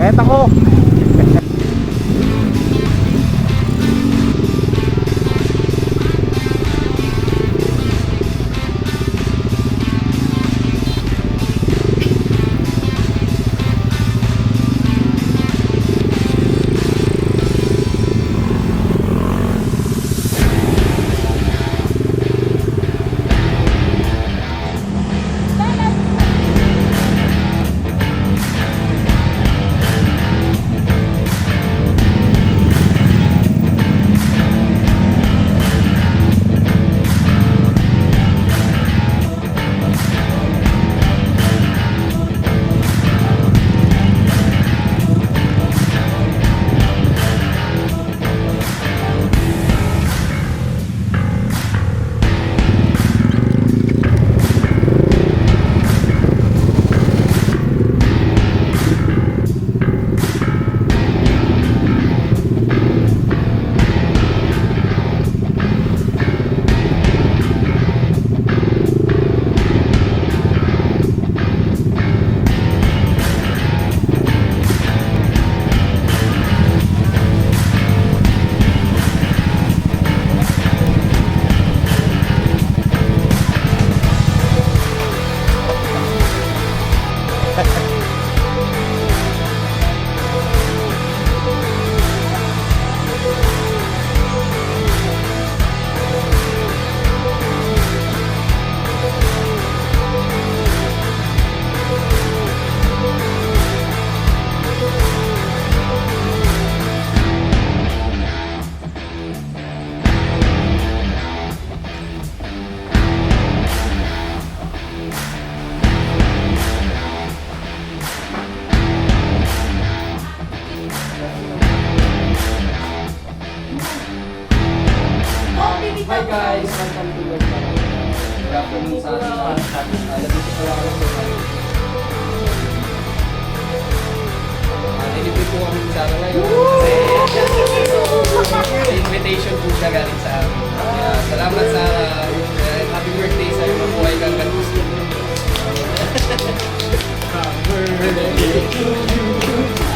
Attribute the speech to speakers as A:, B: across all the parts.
A: Eto ko.
B: Hi guys, welcome to Lord Park. Good afternoon sa ating lahat. Nandito po ako sa kayo. Nilipid po kami sa araw ngayon. May invitation po siya galing sa amin. Kaya salamat sa happy birthday sa iyo. Mabuhay kang kalusin. Happy birthday to you.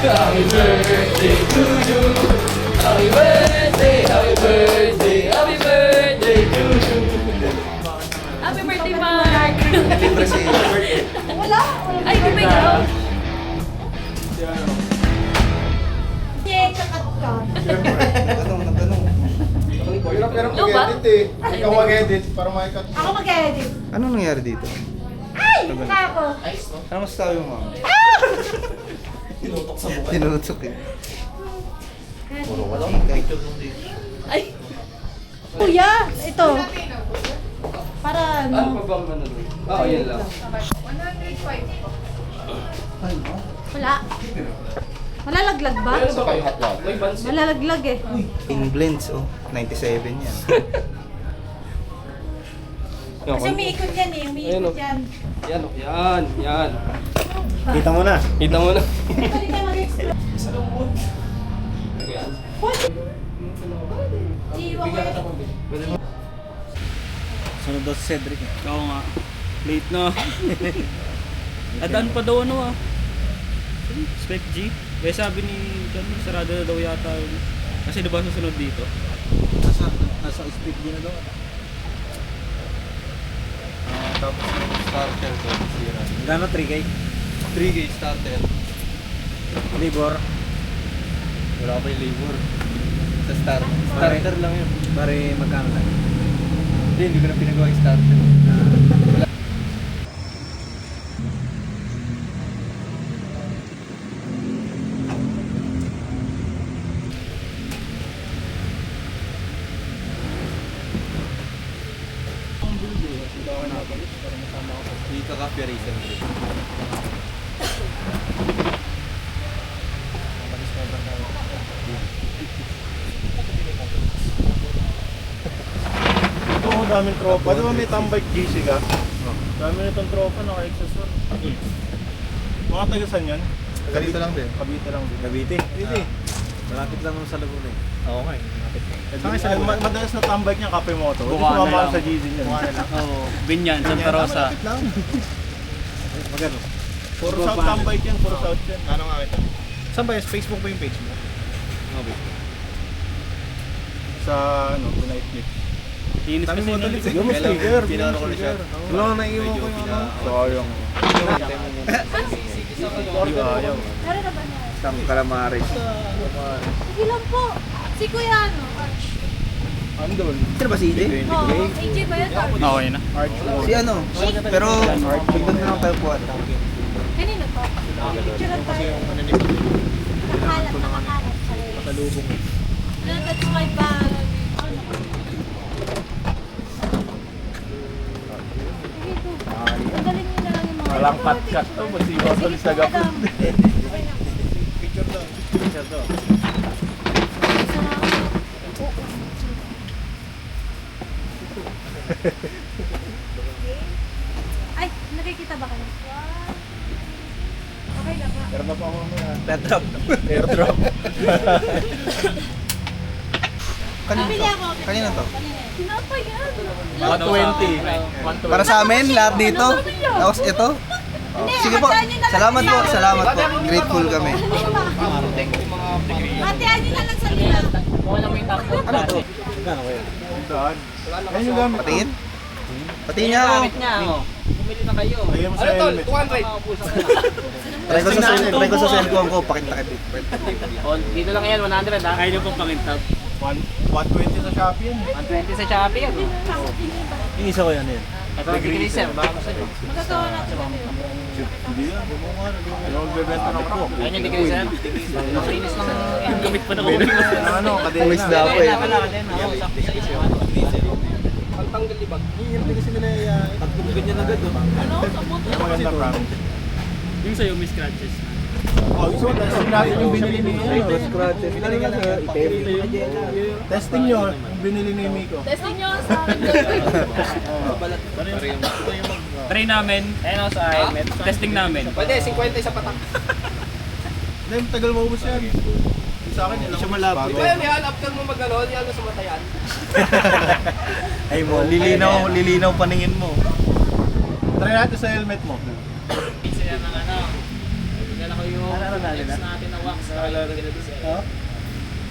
B: Happy birthday to you. Happy birthday, happy birthday, happy birthday to you.
C: Happy birthday, Mark!
B: Libre si birthday.
C: Wala! Ay, di ba ikaw?
B: Tanong.
A: Pero
C: Ikaw ba?
A: mag-edit eh. Ikaw mag-edit para maikat.
D: Ako mag-edit.
E: Ano nangyari dito?
D: Ay! Ako!
E: Ano masasabi mo, ma'am?
B: Tinutok sa mukha.
E: Tinutok eh.
B: Puro wala akong picture nung dito.
C: Ay!
D: Kuya! Ito. Para
B: Ano
D: ano?
B: pa bang ano doon? Oo, yan lang.
D: Wala. Malalaglag ba?
B: Meron ba kayo hotdog? May bansit.
D: Malalaglag eh.
E: In blends, oh. 97 yan.
D: Kasi umiikot yan eh. Umiikot yan.
B: Yan, oh, yan.
A: Kita mo na.
B: Kita mo na.
D: Pwede ka mag-explore.
B: Yan.
D: Iiwan ko yun.
A: Sunod daw si Cedric.
F: Oo nga. Late na. Adaan pa daw ano ah. Spec G. Kaya sabi ni John, sarado na daw yata yun. Kasi diba susunod dito?
A: Nasa speed din na daw.
E: Tapos yung starter ko, sira.
A: Gano 3K?
E: 3K starter.
A: Libor.
E: Wala pa yung labor. Sa starter lang yun.
A: Pare magkano lang?
E: Hindi ko na pinagawa yung starter. Dito ka Pirisan.
A: Oo, daming tropa. Di ba may tambay GC ka? Dami nitong tropa naka-exhaustor. Mga taga saan yan?
E: Ganito lang din.
A: Cavite lang din. Cavite? Cavite.
E: Malapit lang sa Laguna eh. Oo nga eh.
A: Madalas na tambay niya Cafe Moto. Hindi
F: Buka na
A: sumama
F: lang.
A: sa GC niyan.
F: Oo. Binyan, Santa Rosa.
A: Malapit lang. Magano? Puro south tambay yan, puro south yan. Ano nga ito?
E: Saan ba? Facebook ba yung page mo?
F: Okay.
A: Sa ano, Night Flip.
F: Inis
A: Dami
F: kasi
A: mo
F: nun.
A: ulit. Bigyan mo sticker.
E: Pinano ko na siya.
A: Wala na naiiwan ko yung ano. Sayang. Di ba ayaw?
D: Meron na ba niya?
E: Isang kalamaris.
D: Sige lang po. Si Kuya ano? Arch.
A: Andun.
E: Sino ba si EJ?
D: Oo, AJ ba yun? Arch.
F: Okay na.
E: Si ano? Pero bigyan na lang tayo po.
D: Kanino to? Picture lang tayo. Nakakalat.
A: Patalubong.
D: No, that's my bag. Sige to. Tanggalin niyo na lang yung mga...
A: Walang cut-cut to. Masiwa sa listaga po. Picture daw. Picture daw.
D: Ay, nakikita ba kayo? Okay lang ba?
A: Meron na pa ako mga
E: Airdrop.
A: airdrop.
D: Bili ako.
E: Kanina to?
D: Sinapa yan.
A: 120.
E: Para sa amin, lahat dito. Tapos ito. Sige po. Salamat po. Salamat po. Grateful kami.
D: Hatihan niyo na lang sa lila.
E: Ano to?
A: Saan? Ayun yung gamit.
E: Patingin? Patingin niya ako.
A: Lagyan mo sa helmet.
E: Try ko sa cellphone ko. Pakita ka dito.
B: Dito lang yan, 100 ha?
F: Kaya nyo pong pakintab.
A: 120 sa Shopee yan.
B: 120 sa Shopee yan.
E: Yung isa ko yan yun.
B: Ito, decreaser, baka gusto nyo.
D: Magkagawa natin kami.
A: Hindi yan. Ano magbebenta ng cook?
B: Ayun yung decreaser. Makinis lang yan.
F: Gamit pa na ko.
A: Ano, kadena.
E: Pumis na ako eh.
B: Pagtanggal libag.
A: Maganda prank.
F: Yung sa'yo, may scratches.
A: Oh, so testing natin yung binili ni
E: Scratches.
A: Testing nyo, yung binili ni Miko.
C: Testing nyo sa akin.
F: Try namin.
B: Ayun ako sa helmet.
F: Testing namin.
B: Pwede, 50 sa patak.
A: Hindi, tagal maubos yan. Yung sa akin, ilang siya malabo.
B: yan, after mo mag-ano, yan sa matayan.
E: Ay mo, lilinaw paningin mo.
A: Try natin sa helmet mo.
B: Pizza yan ng ano. Nagdala ko yung lens natin na wax.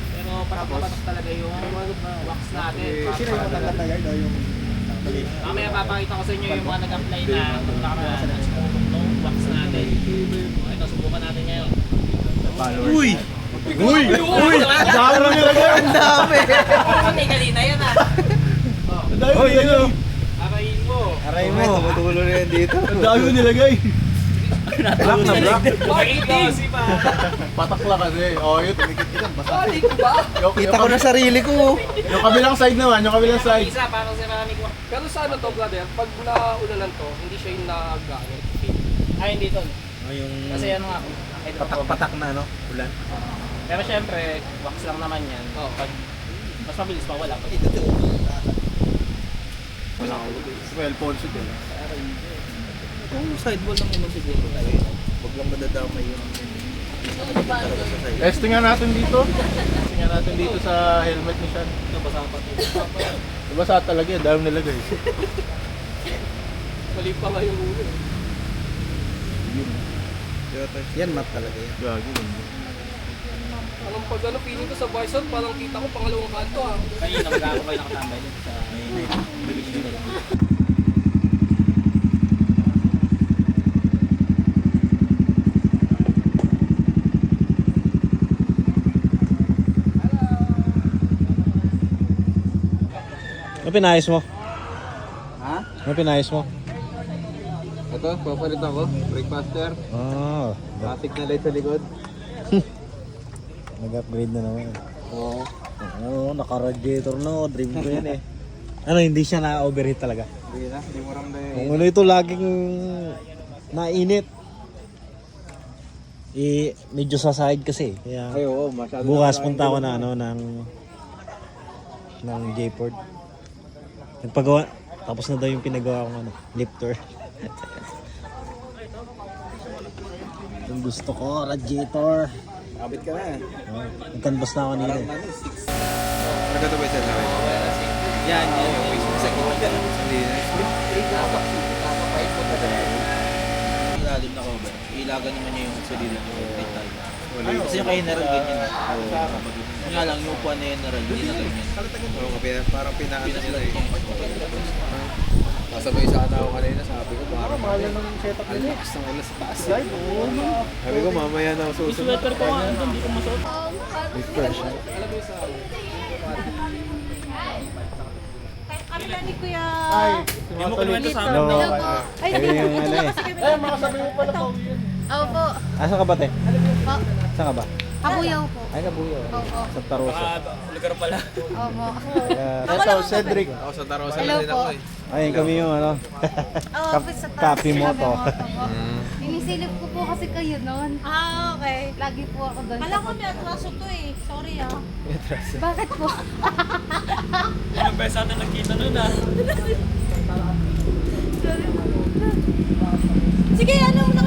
B: Pero patak talaga yung wax natin. Mamaya papakita ko sa inyo yung mga nag-apply na nung wax natin. Ito, subukan natin ngayon.
E: Uy!
A: Uy! Uy! Dami lang nilagay!
E: Ang dami!
B: Hindi kanina yan ah.
A: Ang dami nilagay!
B: Arayin mo.
E: Aray mo, tumutulo na yan dito.
A: Ang dami nilagay! Black na black!
B: Bakit easy pa?
A: Patak lang kasi. Oh, yun, tumikit ka dyan. Basta.
B: Balik ko ba?
E: Kita ko na sarili ko.
A: Yung kabilang side naman, yung kabilang side.
B: Isa, parang sa marami ko.
G: Pero sa ano to, brother, pag naulanan to, hindi siya yung nagagamit.
B: Ay, hindi to.
E: Yung
B: Kasi ano nga,
E: patak-patak na, no? Ulan.
B: pero syempre, wax lang naman yan. Pag mas mabilis mawala.
A: Well, Ponce din.
E: Kung sidewall lang naman siguro tayo. Huwag lang madadamay yung...
A: Testing nga natin dito. Testing nga natin dito sa helmet ni Sean.
B: Nabasa pa ito.
A: Basa talaga yan, dami nilagay.
G: Mali pa nga yung ulo.
E: Yan, mat talaga yan.
A: Gagi.
G: Anong pag ano, feeling ko sa bison, parang kita ko pangalawang kanto ah.
B: Kanina, mag-ako kayo nakatambay dito sa...
H: Ano pinayos mo?
E: Ha?
H: Ano pinayos mo?
E: Ito, papalit ako. Breakfaster.
H: Ah,
E: Traffic na light sa likod.
H: nag-upgrade na naman.
E: Oo.
H: Oo, naka-radiator na. Dream ko yan eh. Ano, hindi siya na-overheat talaga.
E: Hindi na, hindi mo ramdam
H: Kung ano ito laging nainit. Medyo sa side kasi. Kaya
E: Ay, oo, masyado.
H: bukas punta ako na ng J-Port. Nagpagawa, tapos na daw yung pinagawa kong lifter. Yung gusto ko, radiator.
E: Abit ka na.
H: Nagkanbas na ako nila.
E: Nagkato ba siya sa akin? Yan, yan. Sa gitna. Ilalim na cover. Ilagan naman niya yung salila.
I: Kasi yung kay General ganyan. Yun nga lang, yung upuan na General, hindi na ganyan.
E: Parang pinaano nila eh.
B: Kasabay sana ako kanina, sabi ko,
A: Parang mahal na ng setup nila eh.
B: lakas ng ulas sa taas.
A: Slide, oo.
B: Sabi ko, mamaya na ako
F: Yung
B: susunod.
F: sweater ko nga, hindi ko masuot.
D: Kami na ni Kuya.
A: Ay,
F: Hindi mo
A: tumatuloy.
F: kinuwento sa amin.
H: No.
D: Hello po. Ay,
H: Ayun yung ano eh.
A: Eh, makasabi mo pala po yun.
D: Opo.
H: Asa ka ba, te?
D: Po.
H: Saan ka ba?
D: Kabuyaw po.
H: Ay, Kabuyo.
D: Opo.
H: Sa Tarosa.
F: Lugar pala.
D: Opo.
A: Ito, Cedric.
B: Ako sa Tarosa
D: Hello
B: na din
D: po.
B: ako eh.
H: Ayun kami yung ano.
D: Office sa taas.
H: Kapimoto.
D: po. Inisilip ko po kasi kayo noon.
C: Ah, okay.
D: Lagi po ako doon.
C: Kala ko may atraso to eh. Sorry ah.
D: Bakit po?
F: Anong beses natin nagkita nun ah?
C: Sige, ano mo